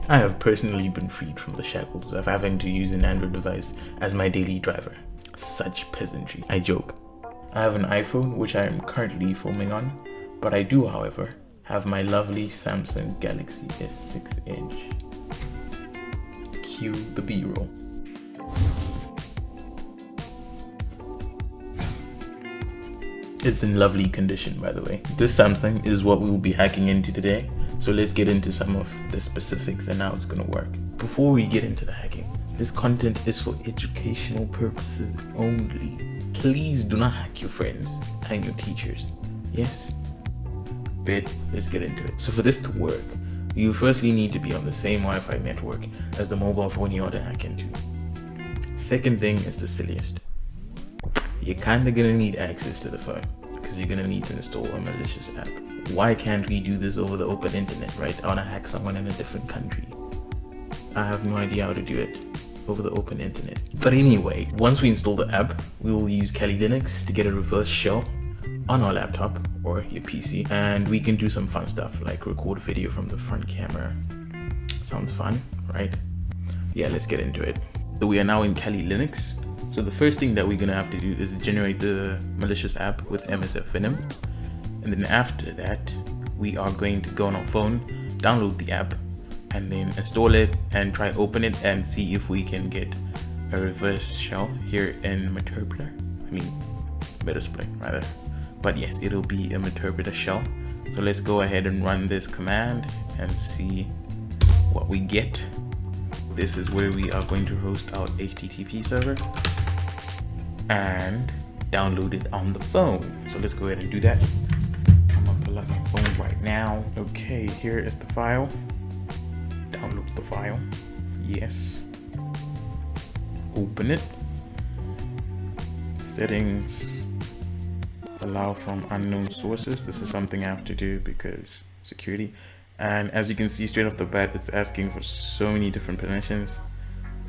I have personally been freed from the shackles of having to use an Android device as my daily driver. Such peasantry. I joke. I have an iPhone which I am currently filming on, but I do, however, have my lovely Samsung Galaxy S6 Edge. Cue the B-roll. It's in lovely condition, by the way. This Samsung is what we will be hacking into today, so let's get into some of the specifics and how it's gonna work. Before we get into the hacking, this content is for educational purposes only. Please do not hack your friends and your teachers. Yes? But let's get into it. So for this to work, you firstly need to be on the same Wi-Fi network as the mobile phone you want to hack into. Second thing is the silliest. You're kinda gonna need access to the phone because you're gonna need to install a malicious app. Why can't we do this over the open internet, right? I wanna hack someone in a different country. I have no idea how to do it over the open internet. But anyway, once we install the app, we will use Kali Linux to get a reverse shell on our laptop or your PC, and we can do some fun stuff like record video from the front camera. Sounds fun, right? Yeah, let's get into it. So we are now in Kali Linux. So the first thing that we're gonna have to do is generate the malicious app with msfvenom, and then after that we are going to go on our phone, download the app, and then install it and try open it and see if we can get a reverse shell here in Meterpreter. Meterpreter rather. But yes, it'll be a Meterpreter shell. So let's go ahead and run this command and see what we get. This is where we are going to host our HTTP server and download it on the phone. So let's go ahead and do that. I'm gonna pull up my phone right now. Okay, here is the file. Download the file. Yes. Open it. Settings. Allow from unknown sources. This is something I have to do because security. And as you can see straight off the bat, it's asking for so many different permissions.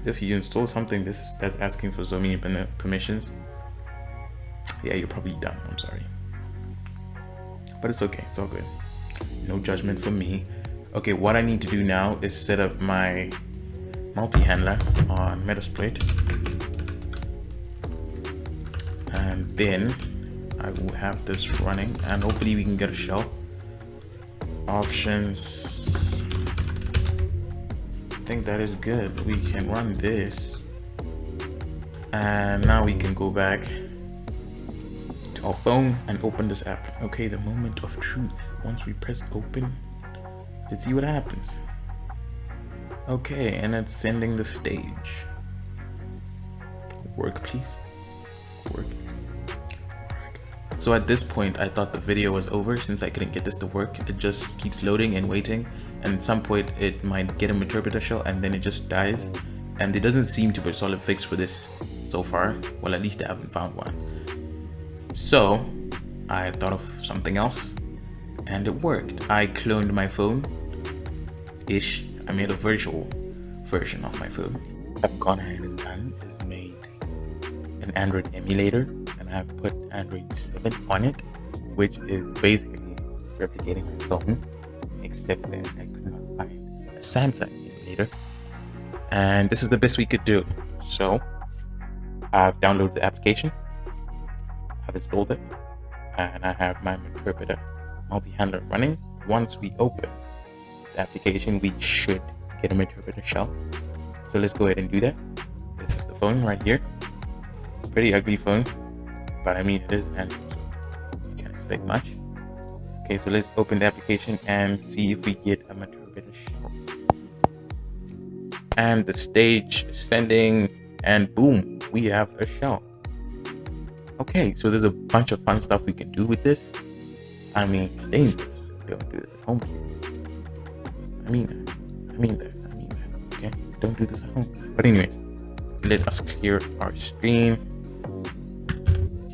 If you install something that's asking for so many permissions, yeah, you're probably done. I'm sorry, but it's okay. It's all good. No judgment from me. Okay, what I need to do now is set up my multi-handler on Meterpreter, and then I will have this running, and hopefully we can get a shell. Options. I think that is good. We can run this, and now we can go back to our phone and open this app. Okay, the moment of truth. Once we press open, let's see what happens. Okay, and it's sending the stage. Work, please. Work. So at this point, I thought the video was over since I couldn't get this to work. It just keeps loading and waiting, and at some point it might get a Meterpreter shell and then it just dies. And there doesn't seem to be a solid fix for this so far. Well, at least I haven't found one. So I thought of something else and it worked. I cloned my phone-ish. I made a virtual version of my phone. What I've gone ahead and done is made an Android emulator, and I've put Android 7 on it, which is basically replicating my phone, except that I could not find a Samsung emulator, and this is the best we could do. So I've downloaded the application, I've installed it, and I have my Meterpreter multi-handler running. Once we open the application, we should get a Meterpreter shell. So let's go ahead and do that. This is the phone right here. Pretty ugly phone, but I mean it is an Android, so you can't expect much. Okay, so let's open the application and see if we get a Meterpreter shell. And the stage is sending, and boom, we have a shell. Okay, so there's a bunch of fun stuff we can do with this. I mean, it's dangerous. Don't do this at home. I mean that. Okay, don't do this at home. But anyways, let us clear our screen.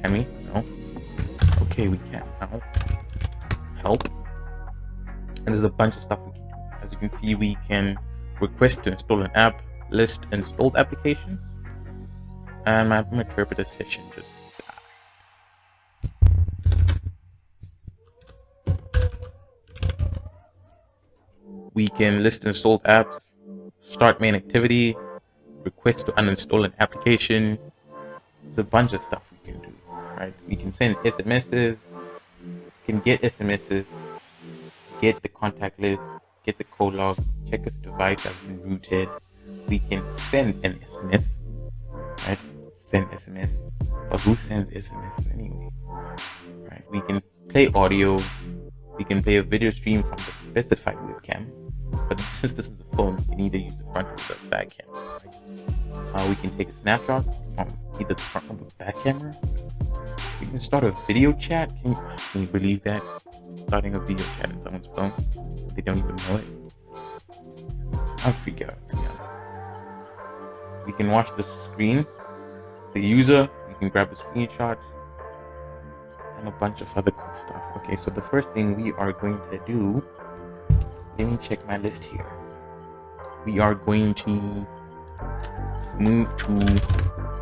Can we? No. Okay, we can now. Help. And there's a bunch of stuff we can do. As you can see, we can request to install an app, list installed applications, and my Meterpreter session just died. We can list installed apps, start main activity, request to uninstall an application. There's a bunch of stuff we can do, right? We can send SMSs, can get SMSs, get the contact list, get the code log, check if the device has been rooted. We can send an SMS, right? Send SMS. But who sends SMS anyway? Right? We can play audio. We can play a video stream from the specified webcam. But since this is a phone, you can either use the front or the back camera. Right? We can take a snapshot from either the front or the back camera. We can start a video chat. Can you believe that? Starting a video chat in someone's phone. They don't even know it. I'll freak out, to be honest. We can watch the screen, the user. We can grab a screenshot. And a bunch of other cool stuff. Okay, so the first thing we are going to do, let me check my list here. We are going to move to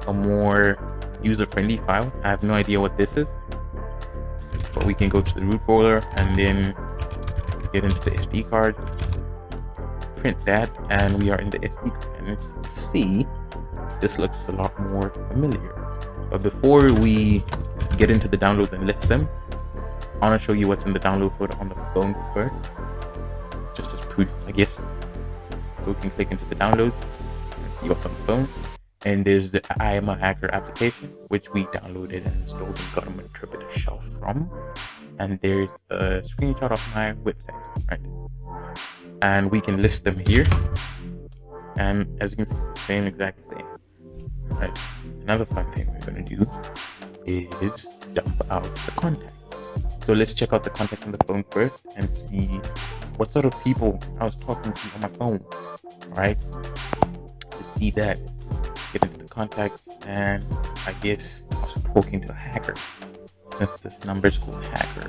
a more user-friendly file. I have no idea what this is, but we can go to the root folder and then get into the SD card, print that, and we are in the SD card. And as you can see, this looks a lot more familiar. But before we get into the downloads and list them, I want to show you what's in the download folder on the phone first, just as proof, I guess. So we can click into the downloads and see what's on the phone. And there's the I Am a Hacker application, which we downloaded and installed and got a Meterpreter shell from. And there's a screenshot of my website, right? And we can list them here. And as you can see, it's the same exact thing, right? Another fun thing we're going to do is dump out the contact. So let's check out the contact on the phone first and see what sort of people I was talking to on my phone, right? Let's see that. Get into the contacts, and I guess I was talking to a hacker, since this number is called hacker.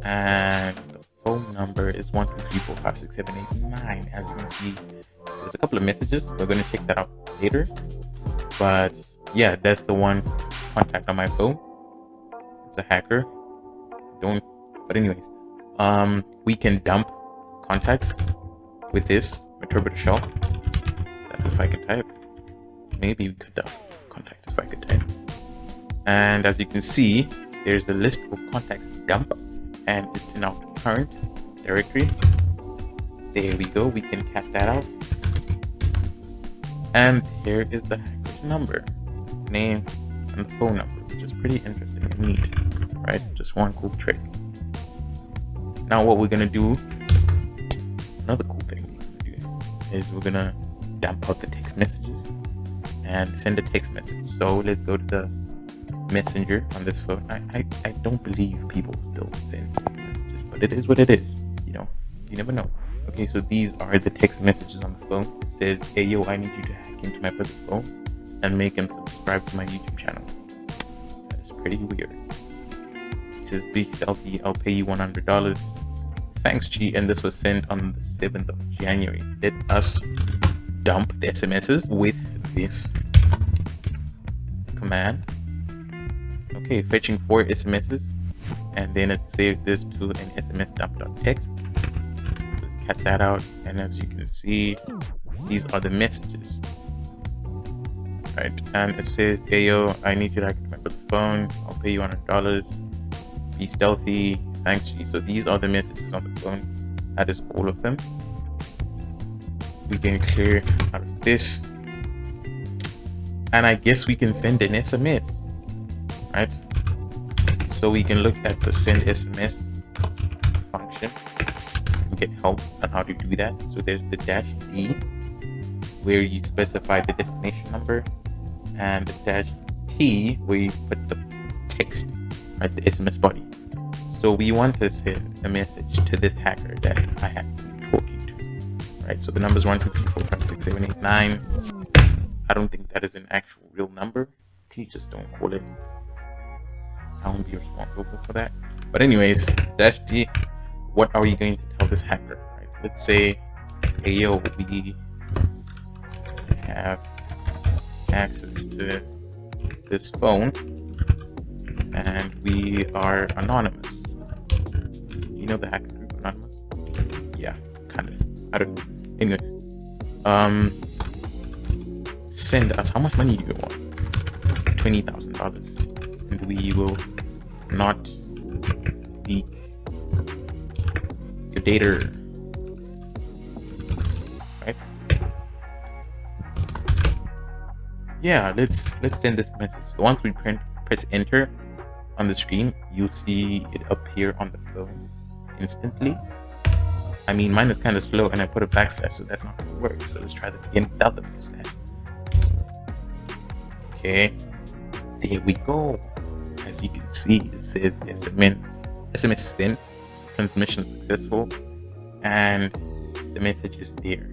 And the phone number is 123456789. As you can see, there's a couple of messages. We're going to check that out later. But yeah, that's the one contact on my phone. It's a hacker. But anyways, we can dump contacts with this Meterpreter shell. That's if I can type. Maybe we could dump contacts if I could type. And as you can see, there's a list of contacts to dump, and it's in our current directory. There we go. We can cat that out. And here is the hacker's number, name, and the phone number, which is pretty interesting and neat, right? Just one cool trick. Now what we're gonna do, another cool thing we're gonna do is we're gonna dump out the text messages and send a text message. So let's go to the messenger on this phone. I don't believe people still send messages, but it is what it is. You never know. Okay, so these are the text messages on the phone. It says, hey yo, I need you to hack into my brother's phone and make him subscribe to my YouTube channel. That is pretty weird. He says, be stealthy, I'll pay you $100. Thanks, G. And this was sent on the 7th of January. Let us dump the SMSs with this command. Okay, fetching 4 SMSs, and then it saved this to an SMS dump.txt. Let's cut that out, and as you can see, these are the messages, right? And it says, hey yo, I need you to hack into my brother's phone, I'll pay you $100. Be stealthy, thanks G. So these are the messages on the phone. That is all of them. We can clear out of this, and I guess we can send an SMS, right? So we can look at the send SMS function and get help on how to do that. So there's the -D, where you specify the destination number, and the -T, where you put the text, right, the SMS body. So we want to send a message to this hacker that I have been talking to, right? So the number is 123456789. I don't think that is an actual real number. Please just don't call it. I won't be responsible for that. But anyways, -D, what are you going to tell this hacker, right? Let's say, hey yo, we have access to this phone and we are anonymous. You know the hacker group Anonymous? Yeah, kind of. I don't know. Anyway, Send us, how much money do you want? $20,000, and we will not leak your data, right? Yeah, let's send this message. So once we press enter on the screen, you'll see it appear on the phone instantly. I mean, mine is kind of slow and I put a backslash, so that's not gonna work. So let's try that again without the backslash. Okay, there we go. As you can see, it says SMS sent, transmission successful, and the message is there.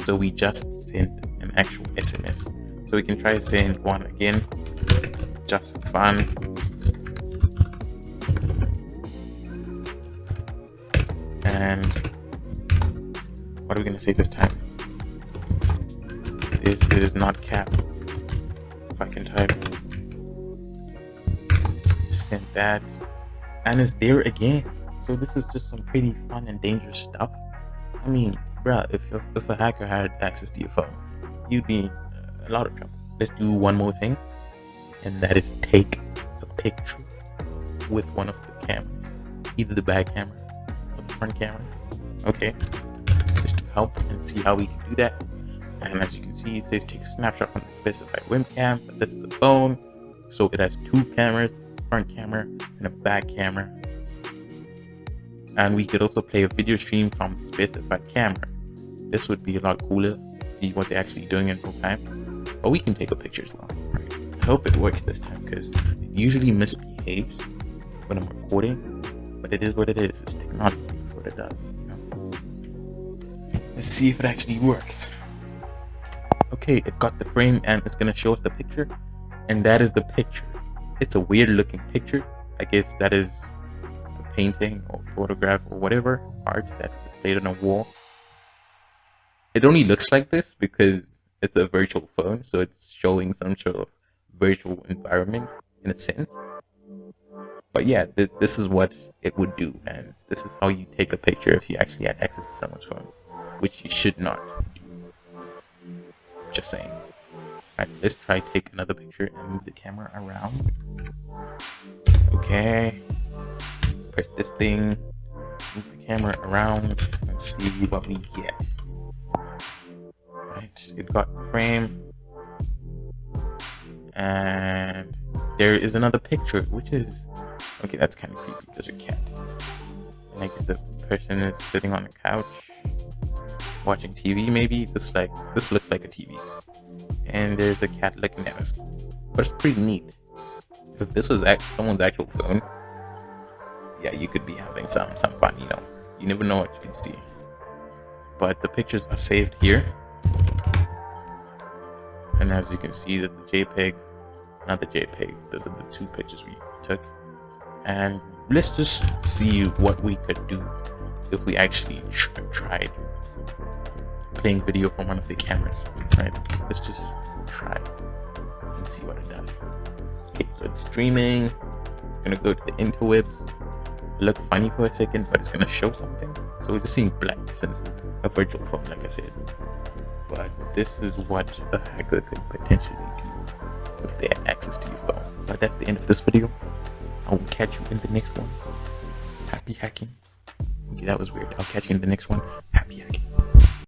So we just sent an actual SMS. So we can try to send one again, just for fun. And what are we gonna say this time? This is not cap. If I can type, send that, and it's there again. So this is just some pretty fun and dangerous stuff. I mean, bruh, if a hacker had access to your phone, you'd be in a lot of trouble. Let's do one more thing, and that is take a picture with one of the cameras, either the back camera or the front camera. Okay, just to help and see how we can do that. And as you can see, it says take a snapshot from the specified webcam, but this is the phone, so it has two cameras, a front camera and a back camera. And we could also play a video stream from the specified camera. This would be a lot cooler, see what they're actually doing in real time. But we can take a picture as well. Right? I hope it works this time, because it usually misbehaves when I'm recording, but it is what it is. It's technology, that's what it does. You know? Let's see if it actually works. Okay, it got the frame and it's gonna show us the picture, and that is the picture. It's a weird looking picture. I guess that is a painting or photograph or whatever art that's displayed on a wall. It only looks like this because it's a virtual phone, so it's showing some sort of virtual environment in a sense. But yeah, this is what it would do, and this is how you take a picture if you actually had access to someone's phone, which you should not. Just saying. Alright, let's try take another picture and move the camera around. Okay. Press this thing, move the camera around, and see what we get. Right, it got the frame. And there is another picture, which is okay, that's kind of creepy. There's a cat. And I guess the person is sitting on a couch watching TV, maybe. This looks like a TV, and there's a cat looking at us. But it's pretty neat. If this was someone's actual phone, yeah, you could be having some fun. You know, you never know what you can see. But the pictures are saved here, and as you can see, there's a JPEG, not the JPEG. Those are the two pictures we took, and let's just see what we could do if we actually tried playing video from one of the cameras, right? Let's just try and see what it does. Okay, so it's streaming. It's gonna go to the interwebs. Look funny for a second, but it's gonna show something. So we're just seeing black since it's a virtual phone, like I said. But this is what a hacker could potentially do if they had access to your phone. But that's the end of this video. I will catch you in the next one. Happy hacking. Okay, that was weird. I'll catch you in the next one. Happy hacking.